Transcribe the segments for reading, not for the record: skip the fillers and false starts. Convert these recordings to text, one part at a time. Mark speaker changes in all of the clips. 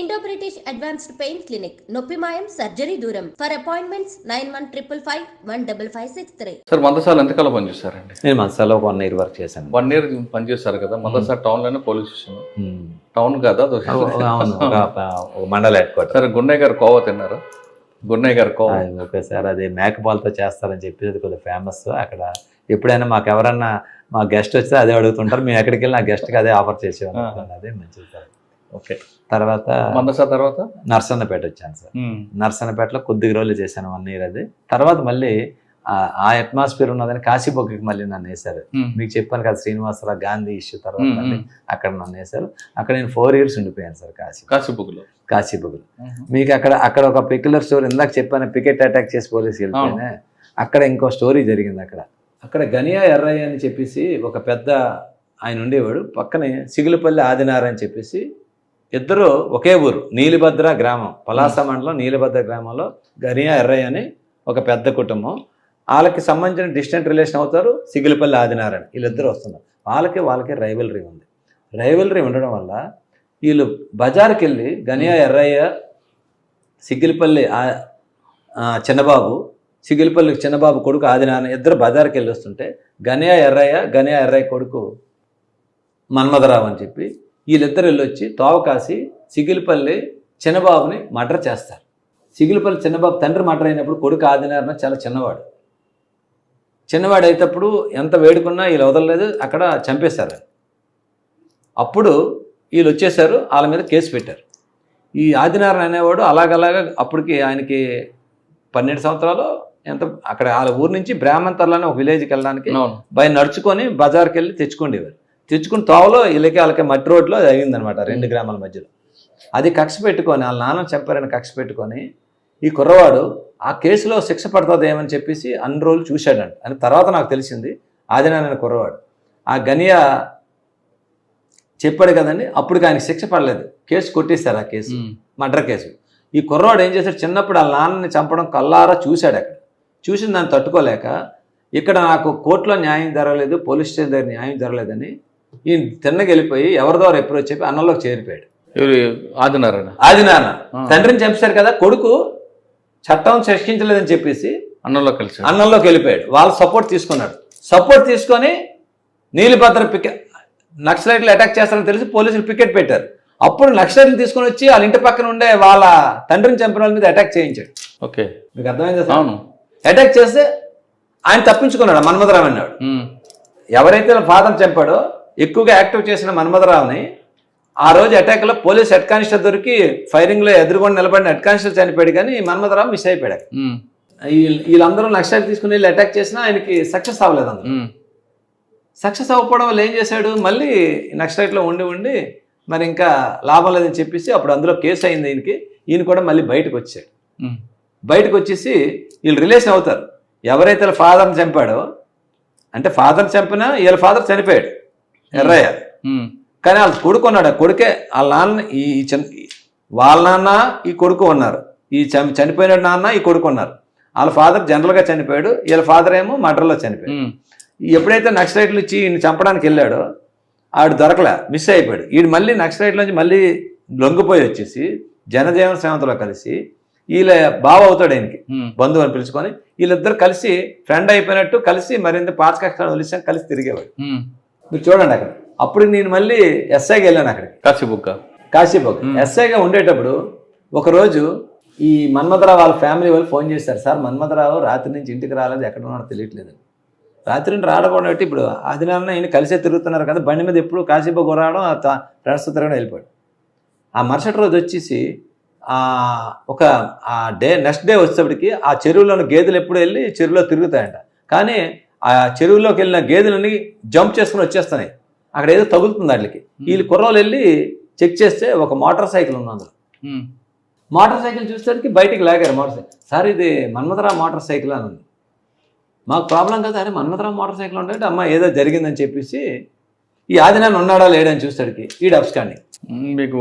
Speaker 1: Indo British advanced pain clinic నొప్పిమాయం surgery దూరం for appointments 9155515563.
Speaker 2: Sir మందసాల ఎంతకాలం పనిచేస్తారండి?
Speaker 3: నేను మందసాలో 1 year వర్క్ చేశాను.
Speaker 2: 1 year పనిచేస్తారు కదా. మందసాల టౌన్ లోనే పోలీస్ స్టేషన్. టౌన్ కదా
Speaker 3: అవును, ఒక మండల హెడ్ క్వార్టర్.
Speaker 2: సరే, గున్నయ్య గారు కోవా తిన్నారా? గున్నయ్య గారు కోవా
Speaker 3: ఓకే సార్, అది మేకపాలతో చేస్తారని చెప్పి అది కొద్దిగా ఫేమస్. అక్కడ ఎప్పుడైనా మాకు ఎవరన్నా మా గెస్ట్ వస్తే అదే అడుగుతుంటారు. మేము ఎక్కడికి వెళ్ళి నా గెస్ట్కి అదే ఆఫర్ చేసేవాళ్ళం. అదే మంచిది సార్.
Speaker 2: ఓకే.
Speaker 3: తర్వాత
Speaker 2: మందసాల తర్వాత
Speaker 3: నర్సన్నపేట వచ్చాను సార్. నర్సన్నపేటలో కొద్దిగా రోజులు చేశాను 1 year. అది తర్వాత మళ్ళీ ఆ అట్మాస్ఫియర్ ఉన్నదని కాశీబొగ్గకి మళ్ళీ నన్ను వేశారు. మీకు చెప్పాను కదా, శ్రీనివాసరావు గాంధీ ఇష్యూ తర్వాత అక్కడ నన్ను వేశారు. అక్కడ నేను 4 years ఉండిపోయాను సార్ కాశీబొగ్గలో. మీకు అక్కడ ఒక పెక్యులర్ స్టోరీ ఇందాక చెప్పాను, పికెట్ అటాక్ చేసి పోలీసుకి వెళ్ళిపోయినా. అక్కడ ఇంకో స్టోరీ జరిగింది. అక్కడ గనియా ఎర్రయ్య అని చెప్పేసి ఒక పెద్ద ఆయన ఉండేవాడు. పక్కనే సిగులపల్లి ఆదినార్ అని చెప్పేసి ఇద్దరు ఒకే ఊరు, నీలిభద్ర గ్రామం, పలాస మండలం నీలిభద్ర గ్రామంలో గనియా ఎర్రయ్య అని ఒక పెద్ద కుటుంబం. వాళ్ళకి సంబంధించిన డిస్టెంట్ రిలేషన్ అవుతారు సిగులపల్లి ఆదినార్ అని. వీళ్ళిద్దరు వస్తున్నారు. వాళ్ళకి రైవలరీ ఉంది. రైవలరీ ఉండడం వల్ల వీళ్ళు బజార్కి వెళ్ళి గనియా ఎర్రయ్య, సిగిలిపల్లి చిన్నబాబు కొడుకు ఆదినారాయణ ఇద్దరు బజార్కి వెళ్ళి వస్తుంటే గనియా ఎర్రయ్య కొడుకు మన్మథరావు అని చెప్పి వీళ్ళిద్దరు వెళ్ళొచ్చి తోవకాసి సిగిలిపల్లి చిన్నబాబుని మర్డర్ చేస్తారు. సిగిలిపల్లి చిన్నబాబు తండ్రి మర్డర్ అయినప్పుడు కొడుకు ఆదినారాయణ చాలా చిన్నవాడు అయినప్పుడు ఎంత వేడుకున్నా వీళ్ళు వదలలేదు, అక్కడ చంపేశారు. అప్పుడు వీళ్ళు వచ్చేసారు, వాళ్ళ మీద కేసు పెట్టారు. ఈ ఆదినారాయణ అనేవాడు అలాగలాగా అప్పటికి ఆయనకి 12 సంవత్సరాలు ఎంత, అక్కడ వాళ్ళ ఊరు నుంచి బ్రాహ్మణతర్లోనే ఒక విలేజ్కి వెళ్ళడానికి నడుచుకొని బజార్కి వెళ్ళి తెచ్చుకుని తోవలో వాళ్ళకి మట్టి రోడ్లో అయిందనమాట 2 గ్రామాల మధ్యలో. అది కక్ష పెట్టుకొని వాళ్ళ నాన్న చంపారని కక్ష పెట్టుకొని ఈ కుర్రవాడు ఆ కేసులో శిక్ష పడుతుంది ఏమని చెప్పేసి అన్ని రోజులు చూశాడంట. అని తర్వాత నాకు తెలిసింది ఆదినారాయణ కుర్రవాడు ఆ గనియా చెప్పాడు కదండి, అప్పటికి ఆయనకి శిక్ష పడలేదు, కేసు కొట్టేశారు. ఆ కేసు మర్డర్ కేసు. ఈ కుర్రవాడు ఏం చేశాడు, చిన్నప్పుడు వాళ్ళ నాన్నని చంపడం కల్లారా చూశాడు. అక్కడ చూసిన దాన్ని తట్టుకోలేక ఇక్కడ నాకు కోర్టులో న్యాయం జరగలేదు, పోలీస్ స్టేషన్ దగ్గర న్యాయం జరగలేదని ఈయన తిన్నకి వెళ్ళిపోయి ఎవరి ద్వారా అప్రోచ్ చెప్పి అన్నంలోకి చేరిపోయాడు. ఆదినారాయణ తండ్రిని చంపేశారు కదా, కొడుకు చట్టం శిక్షించలేదని చెప్పేసి అన్నంలోకి వెళ్ళిపోయాడు. వాళ్ళు సపోర్ట్ తీసుకొని నీలిభద్ర నక్సలైట్లు అటాక్ చేస్తారని తెలిసి పోలీసులు పికెట్ పెట్టారు. అప్పుడు నక్సలైట్లు తీసుకొని వచ్చి వాళ్ళ ఇంటి పక్కన ఉండే వాళ్ళ తండ్రిని చంపిన వాళ్ళ మీద అటాక్ చేయించాడు.
Speaker 2: ఓకే,
Speaker 3: మీకు అర్థమైందా? అటాక్ చేస్తే ఆయన తప్పించుకున్నాడు. మన్మథరావు అన్నాడు. ఎవరైతే ఫాదర్ చంపాడో ఎక్కువగా యాక్టివ్ చేసిన మన్మథరావుని ఆ రోజు అటాక్లో పోలీస్ హెడ్ కానిస్టేబుల్ దొరికి ఫైరింగ్లో ఎదురుకొని నిలబడిన హెడ్ కానిస్టేబుల్ చనిపోయాడు, కానీ మన్మథరావు మిస్ అయిపోయాడు. వీళ్ళందరూ నక్సలైట్ తీసుకుని వెళ్ళి అటాక్ చేసినా ఆయనకి సక్సెస్ అవ్వలేదు. అందరూ సక్సెస్ అవ్వకపోవడం వల్ల ఏం చేశాడు, మళ్ళీ నక్సలైట్లో ఉండి మరి ఇంకా లాభం లేదని చెప్పేసి అప్పుడు అందులో కేసు అయింది ఈయనకి. ఈయన కూడా మళ్ళీ బయటకు వచ్చాడు. బయటకు వచ్చేసి వీళ్ళు రిలేషన్ అవుతారు. ఎవరైతే ఫాదర్ని చంపాడో, అంటే ఫాదర్ని చంపినా వీళ్ళ ఫాదర్ చనిపోయాడు ఎర్రయ్య, కానీ వాళ్ళ కొడుకు ఉన్నాడు. ఆ కొడుకే వాళ్ళ నాన్న, వాళ్ళ నాన్న ఈ కొడుకు ఉన్నారు, ఈ చనిపోయిన నాన్న ఈ కొడుకు ఉన్నారు. వాళ్ళ ఫాదర్ జనరల్గా చనిపోయాడు, వీళ్ళ ఫాదర్ ఏమో మర్డర్లో చనిపోయాడు. ఎప్పుడైతే నక్సలైట్లు ఇచ్చి ఈయన చంపడానికి వెళ్ళాడో ఆవిడ దొరకలే, మిస్ అయిపోయాడు. ఈయన మళ్ళీ నక్సలైట్ల నుంచి మళ్ళీ లొంగిపోయి వచ్చేసి జనజీవన సేవతలో కలిసి వీళ్ళ బావ అవుతాడు ఆయనకి, బంధువు అని పిలుచుకొని వీళ్ళిద్దరు కలిసి ఫ్రెండ్ అయిపోయినట్టు కలిసి మరింత పాత కష్టాలు వదిలేసాం, కలిసి తిరిగేవాడు. మీరు చూడండి అక్కడ. అప్పుడు నేను మళ్ళీ ఎస్ఐకి వెళ్ళాను అక్కడికి, కాశీబుగ్గ ఎస్ఐగా ఉండేటప్పుడు ఒకరోజు ఈ మన్మథరావు వాళ్ళ ఫ్యామిలీ వాళ్ళు ఫోన్ చేశారు, సార్ మన్మథరావు రాత్రి నుంచి ఇంటికి రాలేదు, ఎక్కడ ఉన్నాడో తెలియట్లేదు. రాత్రి నుండి రావడం ఇప్పుడు ఆదినారాయణ ఈయన కలిసే తిరుగుతున్నారు కదా, బండి మీద ఎప్పుడు కాశీబుగ్గ రావడం ఫ్రెండ్స్తో తిరగడం వెళ్ళిపోయాడు. ఆ మరుసటి రోజు వచ్చేసి నెక్స్ట్ డే వచ్చేప్పటికి ఆ చెరువులోని గేదెలు ఎప్పుడు వెళ్ళి చెరువులో తిరుగుతాయంట, కానీ ఆ చెరువులోకి వెళ్ళిన గేదెలని జంప్ చేసుకుని వచ్చేస్తున్నాయి. అక్కడ ఏదో తగులుతుంది వాటికి. వీళ్ళు కుర్రోలు వెళ్ళి చెక్ చేస్తే ఒక మోటార్ సైకిల్ ఉంది అందులో. మోటార్ సైకిల్ చూసేసరికి బయటికి లాగారు మోటార్ సైకిల్. సార్ ఇది మన్మథరావు మోటార్ సైకిల్ అని ఉంది. మాకు ప్రాబ్లం కదా, అరే మన్మథరావు మోటార్ సైకిల్ ఉంటే అమ్మ ఏదో జరిగిందని చెప్పేసి ఈ ఆదినారాయణ ఉన్నాడా లేడని చూస్తాడికి ఈడు అబ్స్కాండింగ్. మీకు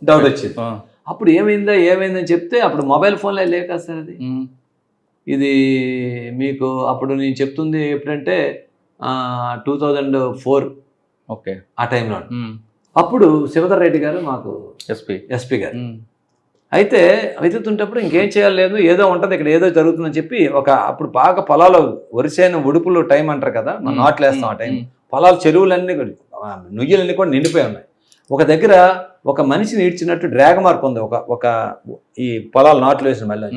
Speaker 3: డౌట్ వచ్చింది. అప్పుడు ఏమైందని చెప్తే అప్పుడు మొబైల్ ఫోన్లో లేక సార్ అది. ఇది మీకు అప్పుడు నేను చెప్తుంది ఎప్పుడంటే 2004. ఓకే, ఆ టైంలో అప్పుడు శివధర్ రెడ్డి గారు మాకు ఎస్పీ గారు అయితే వెతుకుతుంటప్పుడు ఇంకేం చేయాలి లేదు, ఏదో ఉంటుంది ఇక్కడ, ఏదో జరుగుతుందని చెప్పి అప్పుడు బాగా పొలాలు వరిసేను ఉడుపులు టైం అంటారు కదా, మనం నాట్లు వేస్తాం ఆ టైం, పొలాలు చెరువులన్నీ నుయ్యలన్నీ కూడా నిండిపోయి ఉన్నాయి. ఒక దగ్గర ఒక మనిషిని ఈడ్చినట్టు డ్రాగ మార్క్ ఉంది, ఒక ఈ పొలాలు నాట్లు వేసిన మళ్ళీ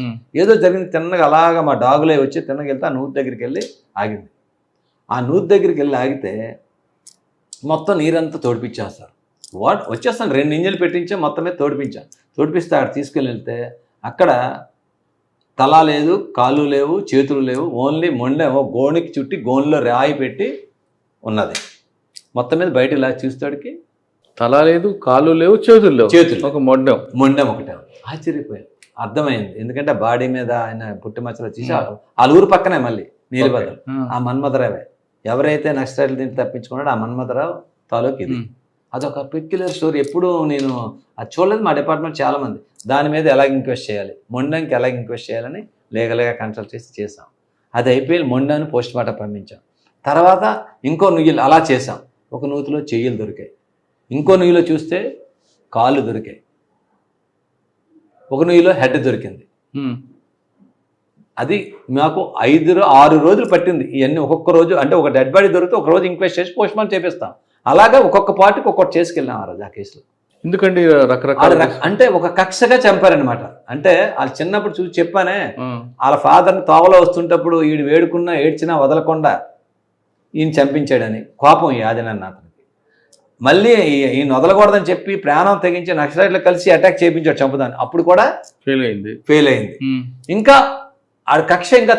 Speaker 3: ఏదో జరిగింది. తిన్నగా అలాగా మా డాగులే వచ్చి తిన్నగా వెళ్తే ఆ నూతి దగ్గరికి వెళ్ళి ఆగింది. ఆ నూతి దగ్గరికి వెళ్ళి ఆగితే మొత్తం నీరంతా తోడిపించేస్తారు. వచ్చేస్తాను 2 ఇంజన్లు పెట్టించే మొత్తం మీద తోడిపిస్తే అక్కడ తీసుకెళ్ళి వెళ్తే అక్కడ తల లేదు, కాళ్ళు లేవు, చేతులు లేవు, ఓన్లీ మొండేమో గోనికి చుట్టి గోన్లో రాయి పెట్టి ఉన్నది. మొత్తం మీద బయట ఇలా చూస్తాడికి
Speaker 2: తల లేదు, కాళ్ళు లేవు, చేతులు ఒక మొండెం ఒకటే. ఆశ్చర్యపోయాను, అర్థమైంది. ఎందుకంటే బాడీ మీద ఆయన పుట్టిమచ్చలు వచ్చేసి వాళ్ళ ఊరు పక్కనే మళ్ళీ నీలబద్దలు, ఆ మన్మథరావే ఎవరైతే నక్సలైట్లు దీన్ని తప్పించుకున్నాడో ఆ మన్మథరావు తాలూకు ఇది. అదొక పెక్యులర్ స్టోరీ. ఎప్పుడు నేను అది చూడలేదు. మా డిపార్ట్మెంట్ చాలామంది దాని మీద ఎలా ఇంక్వెస్ట్ చేయాలి, మొండంకి ఎలా ఇంక్వెస్ట్ చేయాలని లీగల్గా కన్సల్ట్ చేసాం. అది అయిపోయి మొండాన్ని పోస్ట్ మార్టం పంపించాం. తర్వాత ఇంకో నుయ్యలు అలా చేసాం. ఒక నూతిలో చెయ్యలు దొరికాయి, ఇంకో నుయ్యిలో చూస్తే కాళ్ళు దొరికాయి, ఒక నుయ్యిలో హెడ్ దొరికింది. అది మాకు 5-6 రోజులు పట్టింది. ఇవన్నీ ఒక్కొక్క రోజు, అంటే ఒక డెడ్ బాడీ దొరికితే ఒక రోజు ఇంక్వెస్ట్ చేసి పోస్ట్ మార్టం చేపిస్తాం. అలాగా ఒక్కొక్క పార్టీకి ఒక్కొక్కటి చేసుకెళ్ళాం ఆ రోజు ఆ కేసులో. ఎందుకండి రకరకాల
Speaker 3: అంటే ఒక కక్షగా చంపారనమాట. అంటే వాళ్ళు చిన్నప్పుడు చూసి చెప్పానే, వాళ్ళ ఫాదర్ని తోవలో వస్తుంటప్పుడు ఈడు వేడుకున్నా ఏడ్చినా వదలకుండా ఈయన చంపించాడని కోపం ఈ ఆదినాన్న అతనికి. మళ్ళీ ఈయన వదలకూడదని చెప్పి ప్రాణం తెగించి నక్సలైట్లు కలిసి అటాక్ చేయించాడు చంపుదాన్ని. అప్పుడు కూడా ఫెయిల్ అయింది. ఇంకా ఆడ కక్ష ఇంకా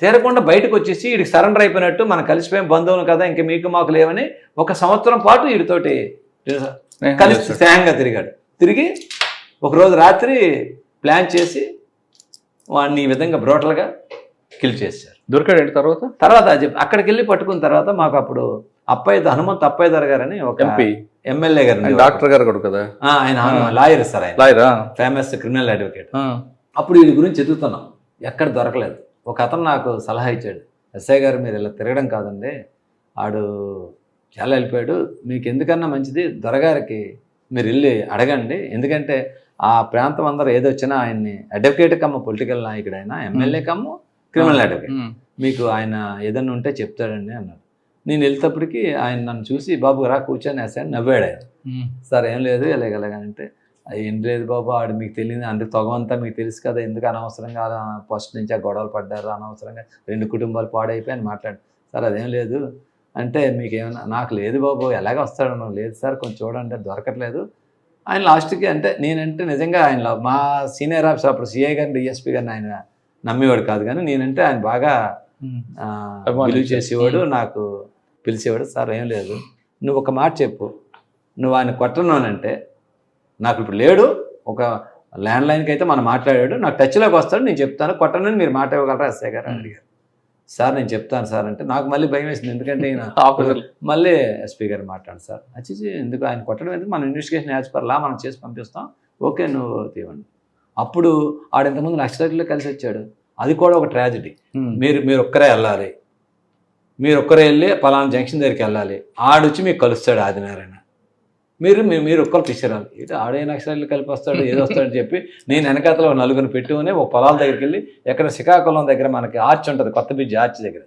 Speaker 3: తీరకుండా బయటకు వచ్చేసి వీడికి సరెండర్ అయిపోయినట్టు, మనం కలిసిపోయిన బంధువులు కదా ఇంక మీకు మాకు లేవని 1 సంవత్సరం పాటు వీడితోటి కలిసి స్నేహంగా తిరిగి ఒకరోజు రాత్రి ప్లాన్ చేసి వాడిని ఈ విధంగా బ్రోటల్గా కిల్ చేశారు.
Speaker 2: దొరికాడు
Speaker 3: తర్వాత అక్కడికి వెళ్ళి పట్టుకున్న తర్వాత మాకు అప్పుడు హనుమంత్ అప్పయ్యదర్ గారని ఒక ఎమ్మెల్యే గారు,
Speaker 2: డాక్టర్ గారు కూడా కదా,
Speaker 3: ఆయన లాయర్ సార్, ఆయన ఫేమస్ క్రిమినల్ అడ్వకేట్. అప్పుడు వీడి గురించి ఎదుగుతున్నాం, ఎక్కడ దొరకలేదు. ఒక అతను నాకు సలహా ఇచ్చాడు, ఎస్ఐ గారు మీరు ఇలా తిరగడం కాదండి, ఆడు చాలా వెళ్ళిపోయాడు, మీకు ఎందుకన్నా మంచిది దొరగారికి మీరు వెళ్ళి అడగండి, ఎందుకంటే ఆ ప్రాంతం అందరూ ఏదొచ్చినా ఆయన్ని అడ్వకేట్ కమ్మ పొలిటికల్ నాయకుడు, ఆయన ఎమ్మెల్యే కమ్మ క్రిమినల్ అడ్వకేట్, మీకు ఆయన ఏదన్నా ఉంటే చెప్తాడండి అన్నాడు. నేను వెళ్తేప్పటికి ఆయన నన్ను చూసి బాబు రా కూర్చొని వేసాను, నవ్వాడు ఆయన. సార్ ఏం లేదు ఎలాగలాగంటే, ఏం లేదు బాబు, ఆడు మీకు తెలియదు, అందుకు తొగమంతా మీకు తెలుసు కదా, ఎందుకు అనవసరంగా ఫస్ట్ నుంచి ఆ గొడవలు పడ్డారు, అనవసరంగా 2 కుటుంబాలు పాడైపోయి అని మాట్లాడు. సార్ అదేం లేదు అంటే, మీకేమన్నా, నాకు లేదు బాబు ఎలాగ వస్తాడు, లేదు సార్ కొంచెం చూడండి దొరకట్లేదు. ఆయన లాస్ట్కి అంటే నేనంటే నిజంగా ఆయన మా సీనియర్ ఆఫీసర్ అప్పుడు సిఐ గారిని డిఎస్పీ గారిని ఆయన నమ్మేవాడు కాదు, కానీ నేనంటే ఆయన బాగా బిలీవ్ చేసేవాడు, నాకు పిలిచేవాడు. సార్ ఏం లేదు, నువ్వు ఒక మాట చెప్పు, నువ్వు ఆయన కొట్టనునంటే, నాకు ఇప్పుడు లేడు, ఒక ల్యాండ్లైన్కి అయితే మనం మాట్లాడాడు, నాకు టచ్లోకి వస్తాడు, నేను చెప్తాను, కొట్టనని మీరు మాట ఇవ్వగలరా ఎస్ఐ గారు అని అడిగారు. సార్ నేను చెప్తాను సార్ అంటే నాకు మళ్ళీ భయం వేసింది, ఎందుకంటే ఈయన మళ్ళీ ఎస్పీ గారు మాట్లాడు సార్ వచ్చి, ఎందుకు ఆయన కొట్టడం ఎందుకు, మన ఇన్వెస్టిగేషన్ యాజ్ పర్ లా మనం చేసి పంపిస్తాం, ఓకే నువ్వు తీవండి. అప్పుడు ఆడు ఇంతకుముందు నక్సలైట్లో కలిసి వచ్చాడు, అది కూడా ఒక ట్రాజడీ. మీరు ఒక్కరే వెళ్ళాలి, మీరు ఒక్కరే వెళ్ళి పలానా జంక్షన్ దగ్గరికి వెళ్ళాలి, ఆడొచ్చి మీకు కలుస్తాడు ఆదినారాయణ, మీరు ఒక్కరు తీసుకురాలి. ఇటు ఆడే నక్సలైట్లు కలిపి వస్తాడు, ఏదో వస్తాడని చెప్పి నేను వెనకాతలో 4 పెట్టుకుని ఒక పొలాల దగ్గరికి వెళ్ళి, ఎక్కడ శ్రీకాకుళం దగ్గర మనకి ఆర్చ్ ఉంటుంది, కొత్త బ్రిడ్జ్ ఆర్చ్ దగ్గర,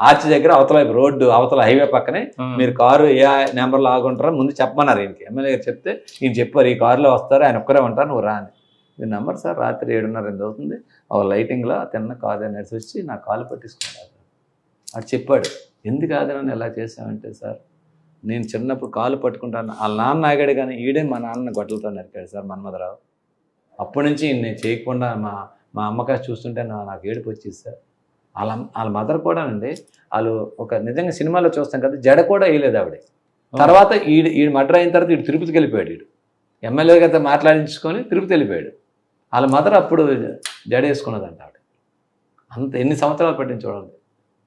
Speaker 3: ఆర్చ్ దగ్గర అవతల రోడ్డు అవతల హైవే పక్కనే మీరు కారు ఏ నెంబర్లో ఆగుంటారో ముందు చెప్పమన్నారు ఈయనకి. ఎమ్మెల్యే గారు చెప్తే ఈయన చెప్పారు, ఈ కారులో వస్తారు, ఆయన ఒక్కరే ఉంటారు, నువ్వు రా అని. మీ నెంబర్ సార్ రాత్రి 7:30 అవుతుంది, ఒక లైటింగ్లో తిన్న కారు నడిచి వచ్చి నా కాలు పట్టించుకున్నాడు. అది చెప్పాడు, ఎందుకు కాదు నన్ను ఎలా చేసామంటే, సార్ నేను చిన్నప్పుడు కాలు పట్టుకుంటాను, వాళ్ళ నాన్న ఆగాడు కానీ ఈడే మా నాన్న గొడ్డలతో నరికాడు సార్ మన్మథరావు. అప్పటి నుంచి నేను చేయకుండా మా అమ్మకాయ చూస్తుంటే నాకు ఏడుపు వచ్చేది సార్. వాళ్ళ మదర్ కూడా అండి, వాళ్ళు ఒక నిజంగా సినిమాలో చూస్తాం కదా, జడ కూడా వేయలేదు ఆవిడ. తర్వాత ఈడు మర్డర్ అయిన తర్వాత ఈడు తిరుపతికి వెళ్ళిపోయాడు, ఈడు ఎమ్మెల్యే గారితో మాట్లాడించుకొని తిరుపతి వెళ్ళిపోయాడు. వాళ్ళ మదర్ అప్పుడు జడ వేసుకున్నదంట ఆవిడ. అంత ఎన్ని సంవత్సరాలు పట్టింది చూడండి,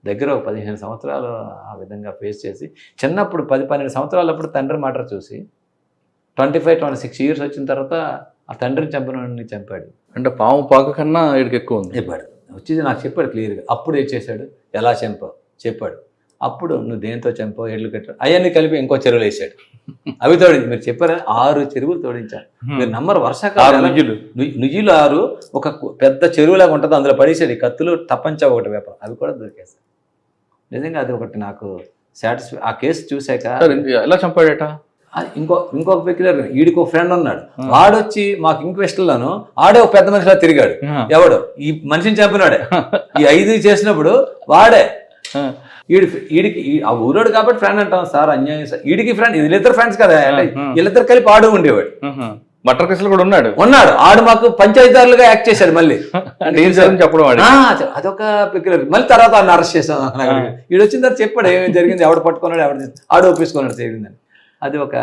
Speaker 3: దగ్గర ఒక 15 సంవత్సరాలు ఆ విధంగా ఫేస్ చేసి, చిన్నప్పుడు 10-12 సంవత్సరాలప్పుడు తండ్రి మర్డర్ చూసి 25-26 ఇయర్స్ వచ్చిన తర్వాత ఆ తండ్రిని చంపినవాడిని చంపాడు.
Speaker 2: అంటే పాము పాక కన్నా వీడికి ఎక్కువ ఉంది.
Speaker 3: చెప్పాడు, వచ్చేసి నాకు చెప్పాడు క్లియర్గా. అప్పుడు ఏం చేశాడు, ఎలా చంపావు చెప్పాడు. అప్పుడు నువ్వు దేంతో చంపో ఎడ్లు కట్టావు అవన్నీ కలిపి ఇంకో చెరువులు వేసాడు. అవి తోడింది. మీరు చెప్పారా 6 చెరువులు తోడించారు. మీరు నమ్మరు. వర్షాకాలం నుయ్యిలు 6 ఒక పెద్ద చెరువులాగా ఉంటుంది, అందులో పడేసాడు. ఈ కత్తులు తప్పంచా ఒకటి వ్యాపారం అవి కూడా దొరికేసాయి. నిజంగా అది ఒకటి నాకు సాటిస్ఫై. ఆ కేసు చూసాక
Speaker 2: ఎలా చంపాడట.
Speaker 3: ఇంకొక పెక్యులర్ వీడికి ఒక ఫ్రెండ్ ఉన్నాడు. వాడొచ్చి మాకు ఇంక్వెస్ట్లను ఆడే ఒక పెద్ద మనిషిలా తిరిగాడు. ఎవడు ఈ మనిషిని చంపినాడే. ఈ 5 చేసినప్పుడు వాడే వీడికి ఆ ఊరోడు కాబట్టి ఫ్రెండ్ అంటాం సార్. అన్యాయం సార్. వీడికి ఫ్రెండ్, వీళ్ళిద్దరు ఫ్రెండ్స్ కదా, వీళ్ళిద్దరు కలిపి ఆడు ఉండేవాడు.
Speaker 2: మటర్ కేసులు కూడా ఉన్నాడు.
Speaker 3: ఆడు మాకు పంచాయతీదారులుగా యాక్ట్ చేశాడు. మళ్ళీ
Speaker 2: చెప్పడం
Speaker 3: అదొక పెక్యులర్. మళ్ళీ తర్వాత ఆడిని అరెస్ట్ చేసాం. వీడు వచ్చిన తర్వాత చెప్పాడు ఏమేమి జరిగింది, ఎవడు పట్టుకున్నాడు, ఎవడు ఆడు ఒప్పించుకున్నాడు జరిగిందని. అది ఒక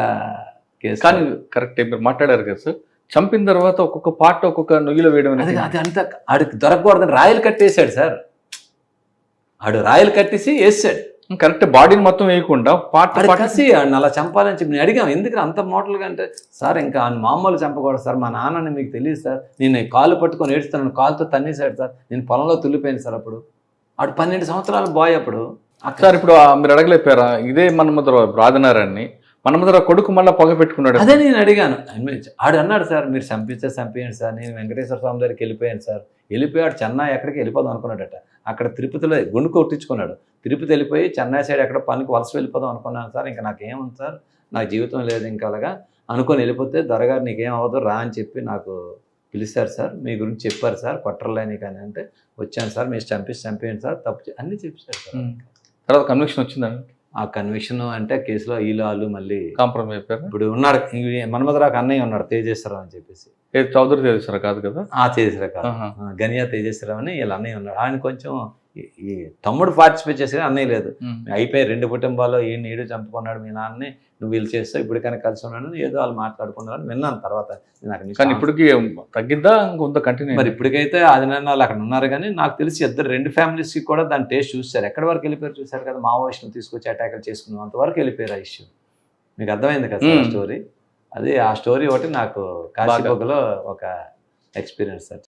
Speaker 3: కేసు.
Speaker 2: కానీ కరెక్ట్ మీరు మాట్లాడారు కదా సార్. చంపిన తర్వాత ఒక్కొక్క పార్ట్ ఒక్కొక్క నుయ్యిలో వేయడం
Speaker 3: అది అంతా ఆడికి దొరకకూడదని రాయలు కట్టేసాడు సార్. ఆడు రాయలు కట్టేసి వేసాడు.
Speaker 2: కరెక్ట్. బాడీని మొత్తం వేయకుండా పార్ట్
Speaker 3: కసి ఆడిని అలా చంపాలని చెప్పి నేను అడిగాం. ఎందుకు అంత మోటలుగా అంటే, సార్ ఇంకా మామూలు చంపకూడదు సార్, మా నాన్నని మీకు తెలియదు సార్, నేను కాలు పట్టుకొని ఏడుస్తాను, కాలుతో తన్నేసాడు సార్, నేను పొలంలో తుల్లిపోయాను సార్. అప్పుడు ఆడు 12 సంవత్సరాల బాయ్. అప్పుడు
Speaker 2: సార్ ఇప్పుడు మీరు అడగలేపారా ఇదే మన్మధరావు రాజనారాయణని మన్మధరావు కొడుకు మళ్ళీ పొగ పెట్టుకున్నాడు.
Speaker 3: అదే నేను అడిగాను. ఆడు అన్నాడు సార్ మీరు చంపేయండి సార్, నేను వెంకటేశ్వర స్వామి దగ్గరికి వెళ్ళిపోయాను సార్. వెళ్ళిపోయాడు చెన్నై ఎక్కడికి వెళ్ళిపోదాం అనుకున్నాడట. అక్కడ తిరుపతిలో గుండు కొట్టించుకున్నాడు. తిరుపతి వెళ్ళిపోయి చెన్నై సైడ్ ఎక్కడ పనికి వలస వెళ్ళిపోదాం అనుకున్నాను సార్. ఇంకా నాకేముంది సార్, నాకు జీవితం లేదు ఇంకా అలాగా అనుకొని వెళ్ళిపోతే దొరగారు నీకేం అవ్వదు రా అని చెప్పి నాకు పిలిచారు సార్. మీ గురించి చెప్పారు సార్, కొట్టర్లేని కానీ అంటే వచ్చాను సార్, మీరు చంపేయండి సార్, తప్పు అన్నీ చెప్పారు సార్.
Speaker 2: తర్వాత కన్విక్షన్ వచ్చిందండి.
Speaker 3: ఆ కన్విక్షన్ అంటే కేసులో వీళ్ళు మళ్ళీ
Speaker 2: కాంప్రమైజ్ అయిపోయారు.
Speaker 3: ఇప్పుడు ఉన్నాడు మన్మధరావుకి అన్నయ్య ఉన్నాడు తేజేశ్వరరావు అని చెప్పేసి.
Speaker 2: చౌదరి తేజేశ్వరరావు కాదు కదా.
Speaker 3: తేజేశ్వరరావు కాదు, గనియా తేజేశ్వరరావు అని వీళ్ళ అన్నయ్య ఉన్నాడు. ఆయన కొంచెం ఈ తమ్ముడు పార్టిసిపేట్ చేసే అన్నయ్య లేదు. అయిపోయి 2 కుటుంబాల్లో ఈడు చంపుకున్నాడు మీ నాన్నని, నువ్వు వీళ్ళు చేస్తావు ఇప్పటికైనా కలిసి ఉన్నాడు ఏదో వాళ్ళు మాట్లాడుకున్నారు విన్నాను. తర్వాత
Speaker 2: కానీ ఇప్పటికి తగ్గిద్దా ఇంకొంత కంటిన్యూ?
Speaker 3: మరి ఇప్పటికైతే 10 నెలలు అక్కడ ఉన్నారు. కానీ నాకు తెలిసి 2 ఫ్యామిలీస్కి కూడా దాని టేస్ట్ చూస్తారు. ఎక్కడి వరకు వెళ్ళిపోయారు చూసారు కదా, మావోయిస్టులు తీసుకొచ్చి అటాకులు చేసుకున్నాం అంతవరకు వెళ్ళిపోయారు ఆ ఇష్యూ. మీకు అర్థమైంది కదా స్టోరీ. అది ఆ స్టోరీ ఒకటి నాకు కాశీబొగ్గలో ఒక ఎక్స్పీరియన్స్ సార్.